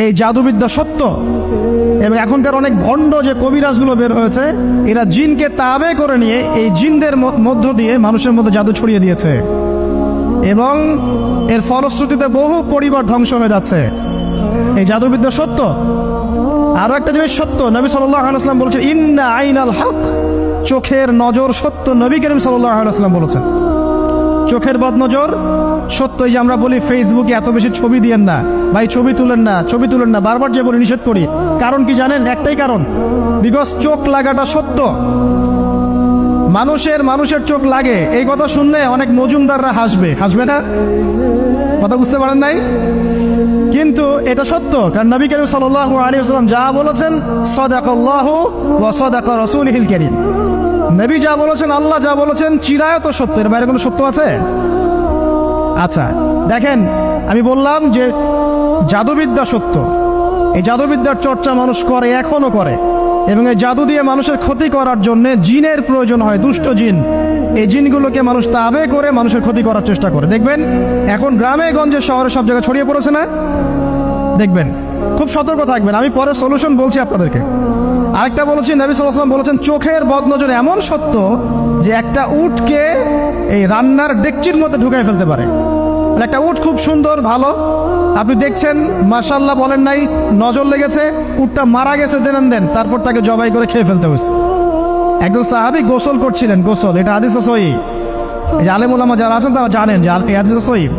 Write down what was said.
এই জাদুবিদ্যা সত্য, এবং এখনকার অনেক ভণ্ড যে কবিরাজগুলো বের হয়েছে, এরা জিনকে তাবে করে নিয়ে এই জিনদের মধ্য দিয়ে মানুষের মধ্যে জাদু ছড়িয়ে দিয়েছে, এবং এর ফলশ্রুতিতে বহু পরিবার ধ্বংস হয়ে যাচ্ছে। এই জাদুবিদ্যা সত্য। আরো একটা জিনিস সত্য, নবী সাল্লাল্লাহু আলাইহি ওয়াসাল্লাম বলেছেন ইন্না আইনাল হক, চোখের নজর সত্য। নবী করিম সাল্লাল্লাহু আলাইহি ওয়াসাল্লাম বলেছেন চোখের বদনজর সত্য। এই যে আমরা বলি ফেসবুকে এত বেশি ছবি দিয়েন না ভাই, ছবি তুলেন না, ছবি তুলেন না, বারবার যে বলি নিষেধ করি, কারণ কি জানেন? একটাই কারণ, বিকজ চোখ লাগাটা সত্য। মানুষের চোখ লাগে, এই কথা শুনলে অনেক মজুমদাররা হাসবে না? কথা বুঝতে পারেন নাই? কিন্তু এটা সত্য, কারণ নবী করিম সাল্লাল্লাহু আলাইহি ওয়াসাল্লাম যা বলেছেন সাদাকাল্লাহু ওয়া সাদাকা রাসূলুহুল কারীম, নবী যা বলেছেন, আল্লাহ যা বলেছেন চিরায়ত সত্য। এর বাইরে কোনো সত্য আছে? আচ্ছা দেখেন, আমি বললাম যে জাদুবিদ্যা সত্য। এই জাদুবিদ্যার চর্চা মানুষ করে, এখনো করে, এবং এই জাদু দিয়ে মানুষের ক্ষতি করার জন্য জিনের প্রয়োজন হয়, দুষ্ট জিন। এই জিনগুলোকে মানুষ তাবে করে মানুষের ক্ষতি করার চেষ্টা করে। দেখবেন এখন গ্রামে গঞ্জে শহরে সব জায়গায় ছড়িয়ে পড়েছে না? দেখবেন, খুব সতর্ক থাকবেন। আমি পরে সলিউশন বলছি আপনাদেরকে। আরেকটা বলেছি, নবী সাল্লাল্লাহু আলাইহি ওয়াসাল্লাম বলেছেন চোখের বদনজর এমন সত্য যে একটা উটকে এই রান্নার ডেকচির মধ্যে ঢুকাই ফেলতে পারে। একটা উট খুব সুন্দর, ভালো, আপনি দেখছেন মাশাআল্লাহ বলেন নাই, নজর লেগেছে, উটটা মারা গেছে, দেন তারপর তাকে জবাই করে খেয়ে ফেলতে হয়েছে। একজন সাহাবী গোসল করছিলেন, গোসল, এটা হাদিস সহিহ। এই যে আলেম ওলামা যারা আছেন তারা জানেন যে এই হাদিস সহিহ।